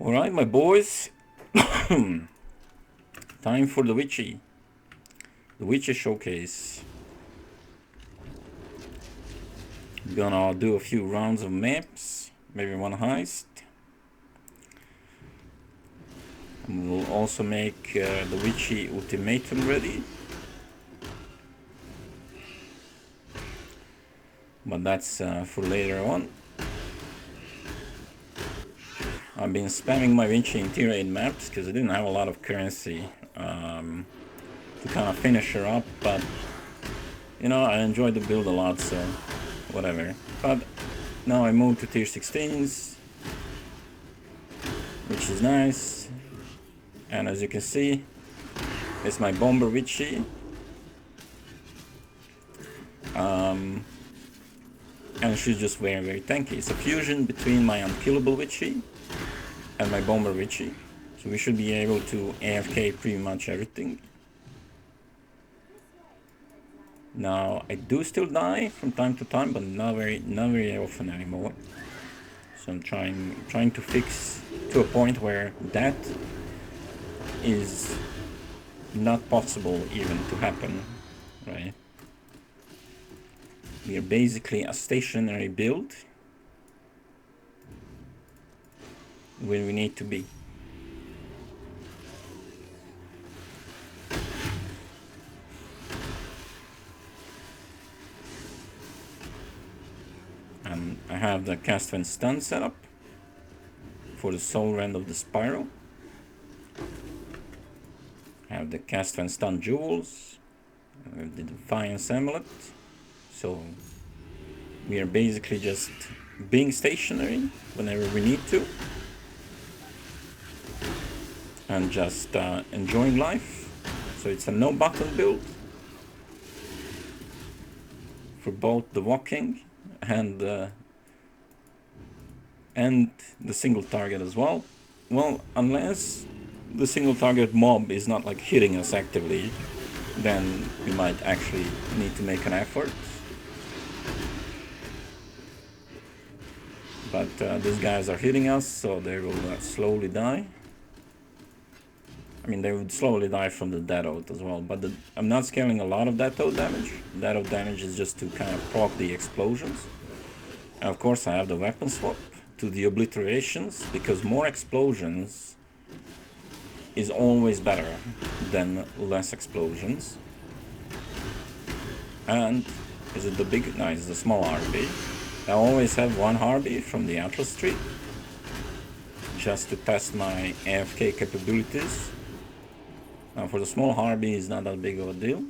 Alright, my boys. Time for the witchy. The witchy showcase. Gonna do a few rounds of maps. Maybe one heist. And we'll also make the witchy ultimatum ready. But that's for later on. I've been spamming my witchy in tier 8 maps because I didn't have a lot of currency to kind of finish her up, but you know, I enjoyed the build a lot, so whatever. But now I moved to tier 16s, which is nice. And as you can see, it's my bomber witchy. And she's just very, very tanky. It's a fusion between my unkillable witchy and my bomber witchy. So we should be able to AFK pretty much everything. Now I do still die from time to time, but not very often anymore. So I'm trying to fix to a point where that is not possible even to happen, right? We are basically a stationary build where we need to be. And I have the cast when stun set up for the soul rend of the spiral. I have the cast when stun jewels, the defiance amulet. So we are basically just being stationary whenever we need to and just enjoying life. So it's a no button build for both the walking and the single target as well. Well, unless the single target mob is not like hitting us actively, then we might actually need to make an effort. But these guys are hitting us, so they will slowly die. I mean, they would slowly die from the dead out as well, but I'm not scaling a lot of dead out damage. Dead out damage is just to kind of proc the explosions. And of course I have the weapon swap to the obliterations, because more explosions is always better than less explosions. And is it the big? No, it's the small RB. I always have one Harvey from the Atlas tree, just to test my AFK capabilities. Now for the small Harvey, it's not that big of a deal.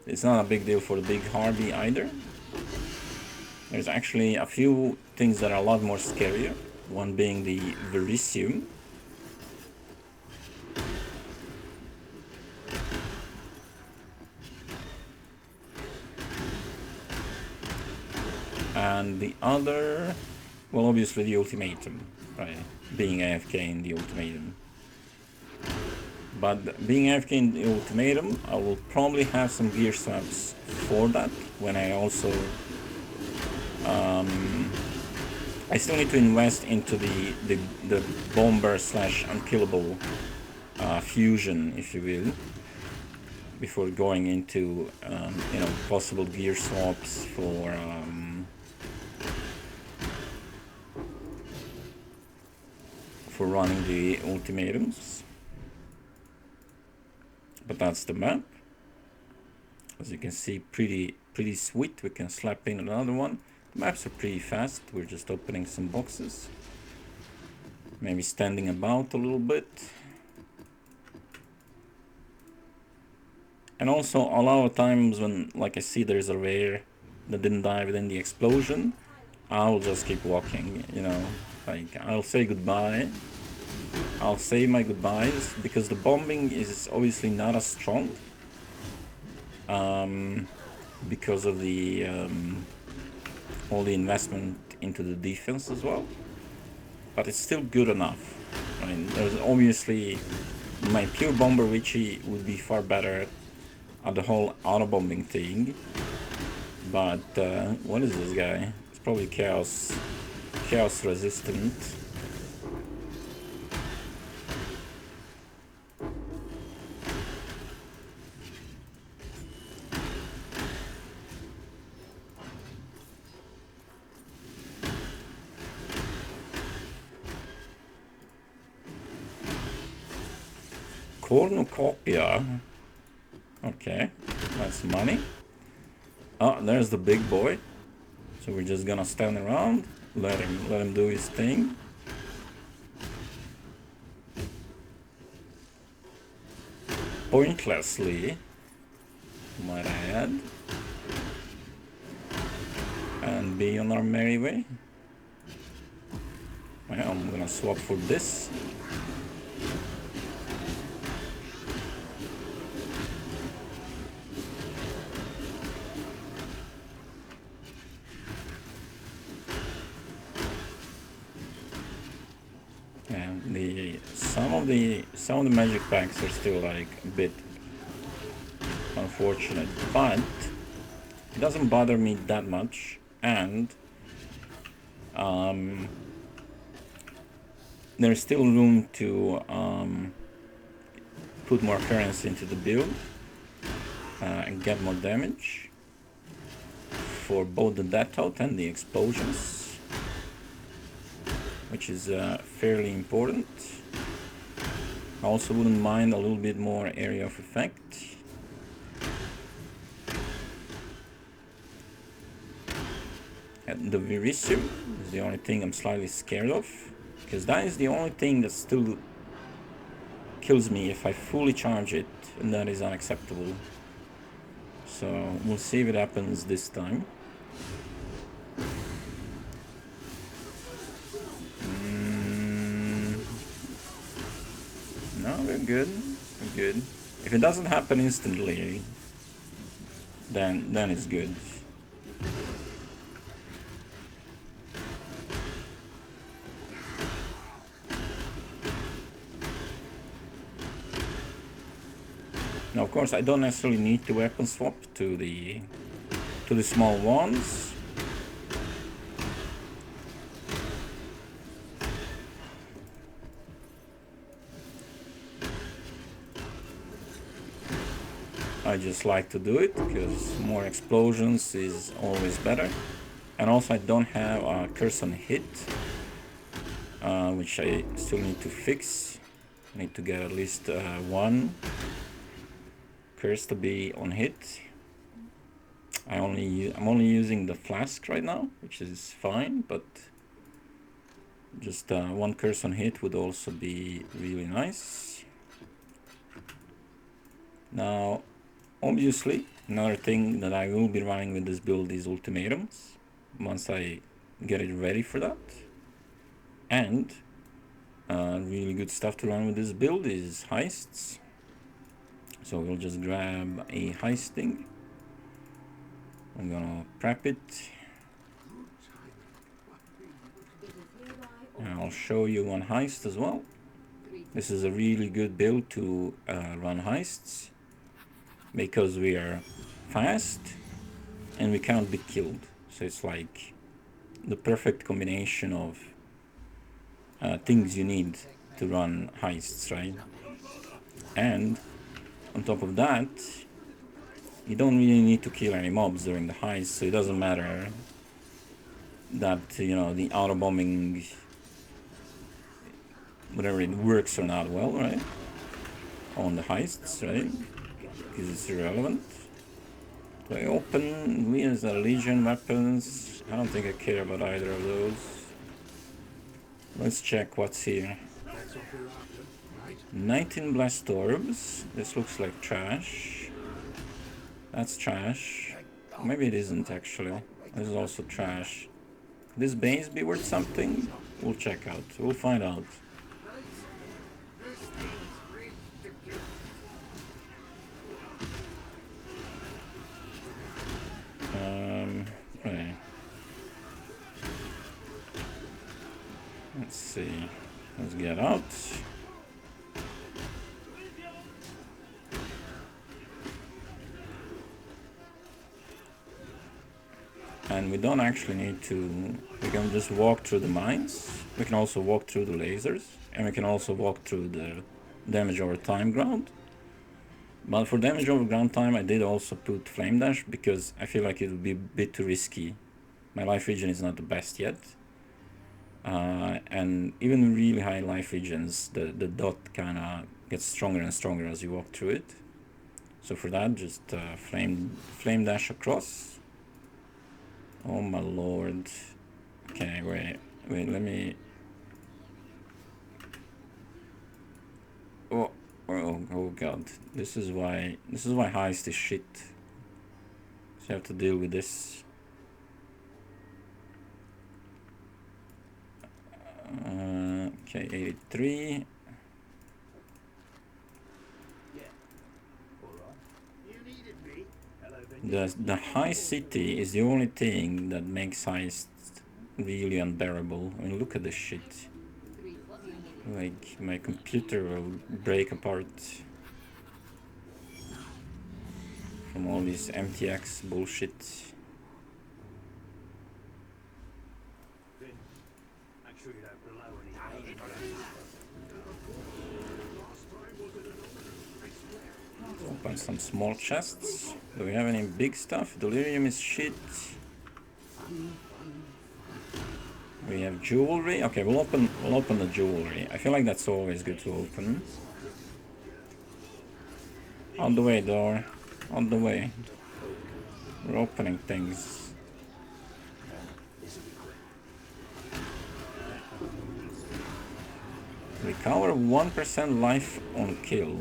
It's not a big deal for the big Harvey either. There's actually a few things that are a lot more scarier. One being the Verisium. And the other, well, obviously the ultimatum, right? Being AFK in the ultimatum. But being AFK in the ultimatum, I will probably have some gear swaps for that when I also... I still need to invest into the bomber slash unkillable fusion, if you will, before going into you know, possible gear swaps for running the ultimatums. But that's the map. As you can see, pretty sweet. We can slap in another one. The maps are pretty fast. We're just opening some boxes. Maybe standing about a little bit. And also a lot of times when, like, I see there's a rare that didn't die within the explosion, I'll just keep walking, you know. Like, I'll say goodbye. I'll say my goodbyes, because the bombing is obviously not as strong. Because of the all the investment into the defense as well. But it's still good enough. I mean, there's obviously my pure bomber witchy would be far better at the whole auto bombing thing. But what is this guy? It's probably chaos resistant. cornucopia. Okay, that's money. Oh, there's the big boy. So we're just gonna stand around, let him do his thing. Pointlessly, might I add. And be on our merry way. Well, I'm gonna swap for this. And some of the magic packs are still like a bit unfortunate, but it doesn't bother me that much. And there's still room to put more currency into the build and get more damage for both the death out and the explosions, which is fairly important. I also wouldn't mind a little bit more area of effect. And the Virisium is the only thing I'm slightly scared of, because that is the only thing that still kills me if I fully charge it, and that is unacceptable. So we'll see if it happens this time. No, we're good. We're good. If it doesn't happen instantly, then it's good. Now, of course, I don't necessarily need to weapon swap to the small ones. I just like to do it because more explosions is always better. And also I don't have a curse on hit, which I still need to fix. I need to get at least one curse to be on hit. I'm only using the flask right now, which is fine, but just one curse on hit would also be really nice. Now, obviously, another thing that I will be running with this build is ultimatums, once I get it ready for that. And really good stuff to run with this build is heists. So we'll just grab a heisting. I'm gonna prep it. And I'll show you one heist as well. This is a really good build to run heists, because we are fast and we cannot be killed. So it's like the perfect combination of things you need to run heists, right? And on top of that, you don't really need to kill any mobs during the heist, so it doesn't matter that, you know, the auto bombing, whatever, it works or not well, right? On the heists, right? Because it's irrelevant. So I open, we as a Legion weapons. I don't think I care about either of those. Let's check what's here. 19 blast orbs. This looks like trash. That's trash. Maybe it isn't actually. This is also trash. Could this base be worth something? We'll check out. We'll find out. Okay. Let's see. Let's get out. And we don't actually need to, we can just walk through the mines. We can also walk through the lasers, and we can also walk through the damage over time ground. But for damage over ground time, I did also put flame dash because I feel like it would be a bit too risky. My life regen is not the best yet. And even really high life regens, the dot kind of gets stronger and stronger as you walk through it. So for that, just flame dash across. Oh my lord. Okay, wait, let me... Oh god. This is why heist is shit. So you have to deal with this. Okay, 83. The high city is the only thing that makes heist really unbearable. I mean, look at this shit. Like, my computer will break apart from all this MTX bullshit. Open some small chests. Do we have any big stuff? Delirium is shit. We have jewelry. Okay, we'll open the jewelry. I feel like that's always good to open. On the way, door. On the way. We're opening things. Recover 1% life on kill.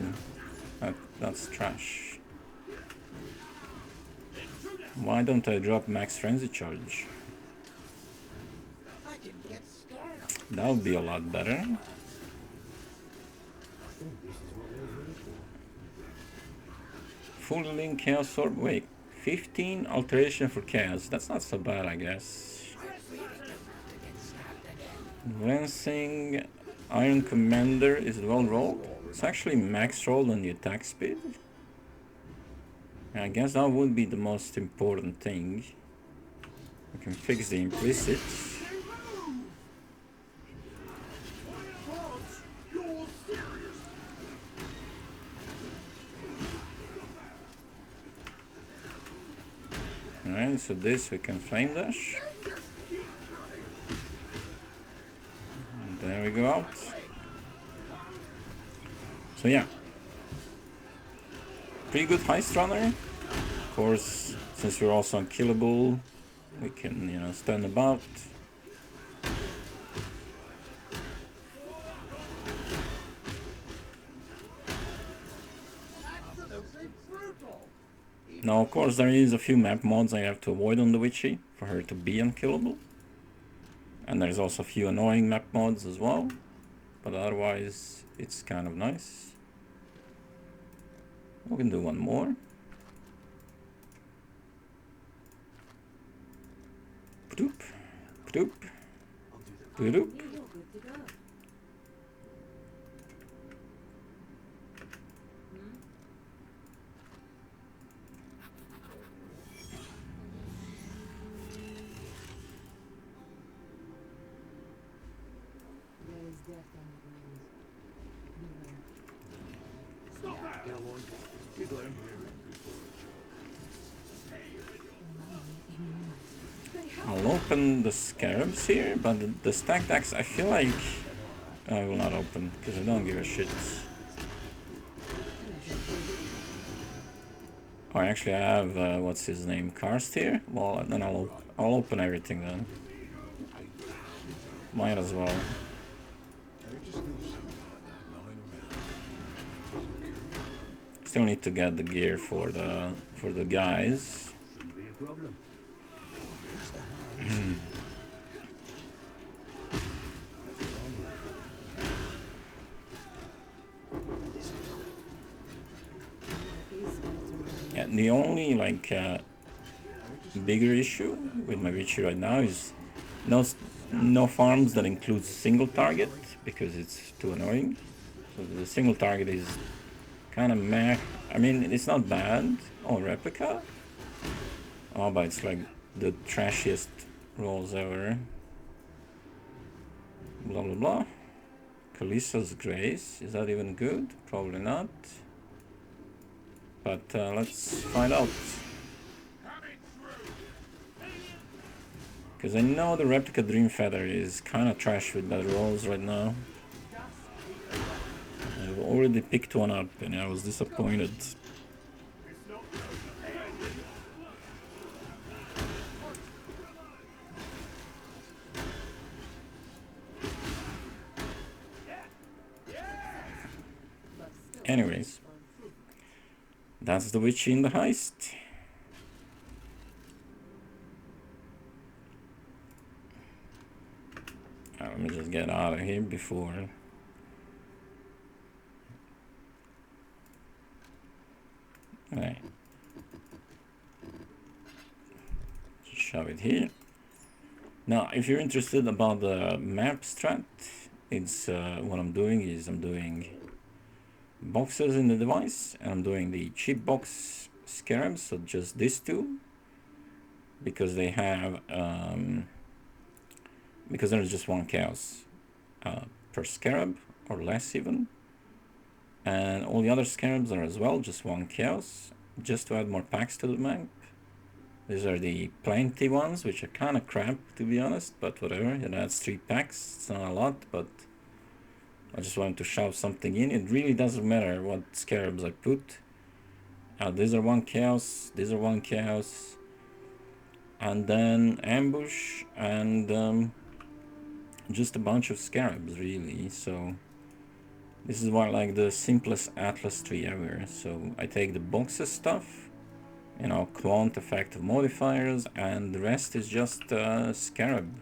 That's trash. Why don't I drop max frenzy charge? That would be a lot better. Full link chaos orb. Wait, 15 alteration for chaos. That's not so bad, I guess. Lancing Iron Commander is well rolled. It's actually max rolled on the attack speed. I guess that would be the most important thing. We can fix the implicit. Alright, so this we can flame dash. And there we go out. So yeah. Pretty good heist runner. Of course, since we're also unkillable, we can, you know, stand about. Now, of course, there is a few map mods I have to avoid on the witchy for her to be unkillable. And there's also a few annoying map mods as well. But otherwise, it's kind of nice. We can do one more. Pdoop, pdoop, pdoop. I'll open the scarabs here, but the stacked axe, I feel like I will not open because I don't give a shit. Oh, actually, I have what's his name, Karst here. Well, then I'll open everything then. Might as well. Still need to get the gear for the guys. Yeah, the only like bigger issue with my witchy right now is no farms that include single target because it's too annoying. So the single target is kind of meh. I mean, it's not bad. Oh, replica? Oh, but it's like the trashiest rolls ever. Blah blah blah. Kalissa's Grace. Is that even good? Probably not. But let's find out. Because I know the replica Dream Feather is kind of trash with bad rolls right now. And I've already picked one up and I was disappointed. Anyways, that's the witchy in the heist. Let me just get out of here before. Alright. Just shove it here. Now, if you're interested about the map strat, it's what I'm doing is I'm doing boxes in the device, and I'm doing the cheap box scarabs, so just these two, because they have because there's just one chaos per scarab, or less even, and all the other scarabs are as well just one chaos, just to add more packs to the map. These are the plenty ones, which are kind of crap to be honest, but whatever. It adds 3 packs. It's not a lot, but I just wanted to shove something in. It really doesn't matter what scarabs I put. These are one chaos, these are one chaos, and then ambush, and just a bunch of scarabs really. So this is what, like, the simplest atlas tree ever. So I take the boxes stuff, you know, quant effective modifiers, and the rest is just scarab.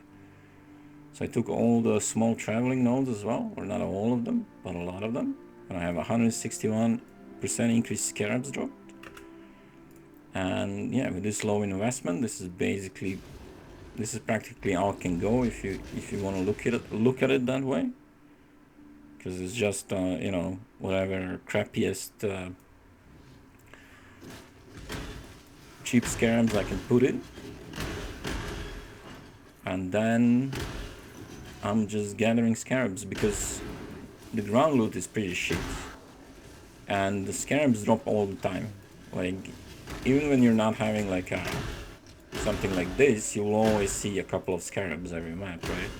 So I took all the small traveling nodes as well, or not all of them, but a lot of them, and I have 161% increased scarabs dropped. And yeah, with this low investment, this is practically all can go if you want to look at it that way, because it's just you know, whatever crappiest cheap scarabs I can put in, and then I'm just gathering scarabs, because the ground loot is pretty shit and the scarabs drop all the time. Like, even when you're not having like something like this, you will always see a couple of scarabs every map, right?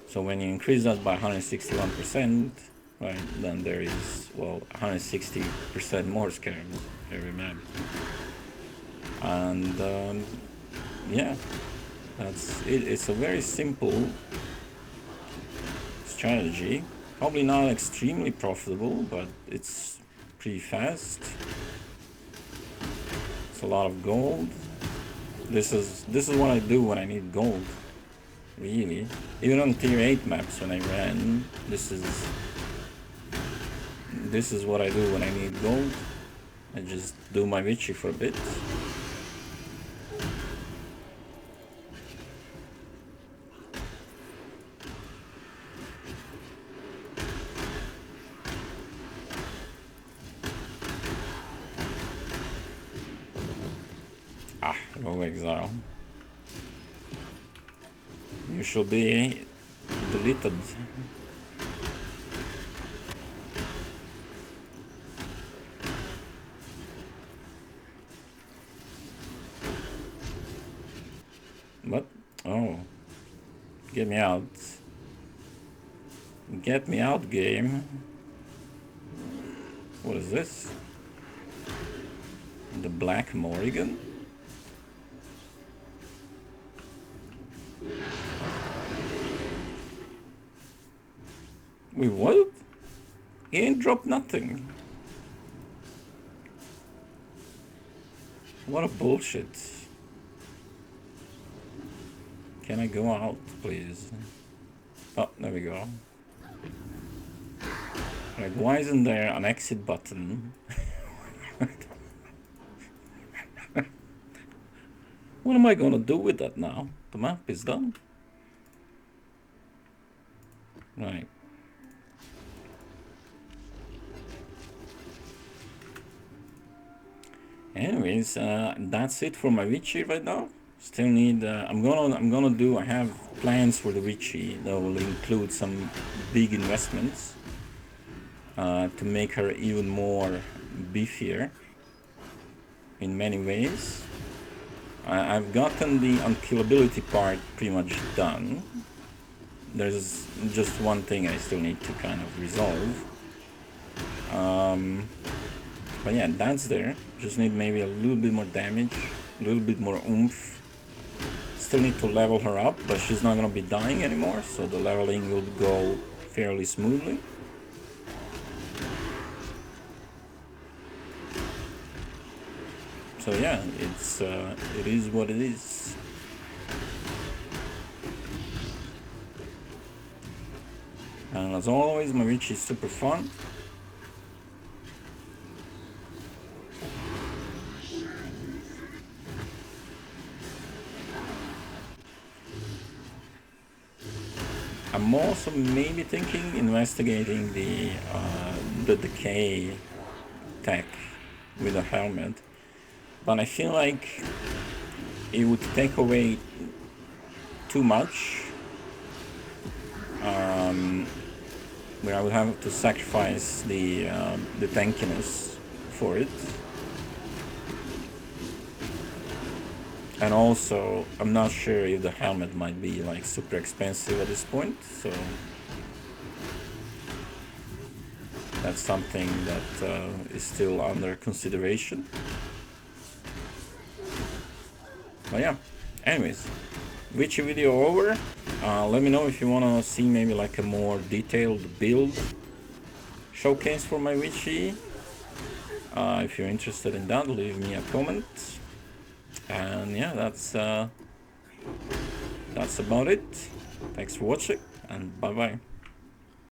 So when you increase that by 161%, right, then there is, well, 160% more scarabs every map. And yeah, that's it. It's a very simple strategy, probably not extremely profitable, but it's pretty fast. It's a lot of gold. This is what I do when I need gold, really. Even on tier 8 maps when I ran, this is what I do when I need gold. I just do my witchy for a bit. Low exile. You should be deleted. What? Oh. Get me out. Get me out, game. What is this? The Black Morrigan? Wait, what? He ain't dropped nothing. What a bullshit. Can I go out, please? Oh, there we go. Right, why isn't there an exit button? What am I gonna do with that now? The map is done. Right. Anyways, that's it for my witchy right now. Still need. I'm gonna do. I have plans for the witchy that will include some big investments to make her even more beefier in many ways. I've gotten the unkillability part pretty much done. There's just one thing I still need to kind of resolve, But yeah, that's there. Just need maybe a little bit more damage, a little bit more oomph. Still need to level her up, but she's not gonna be dying anymore, so the leveling will go fairly smoothly. So yeah, it is what it is. And as always, my witch is super fun. I'm also maybe thinking investigating the decay tech with a helmet, but I feel like it would take away too much. Where I would have to sacrifice the tankiness for it. And also, I'm not sure if the helmet might be like super expensive at this point, so that's something that is still under consideration. But yeah, anyways, witchy video over. Let me know if you want to see maybe like a more detailed build showcase for my witchy. If you're interested in that, leave me a comment. And yeah, that's about it. Thanks for watching, and bye bye.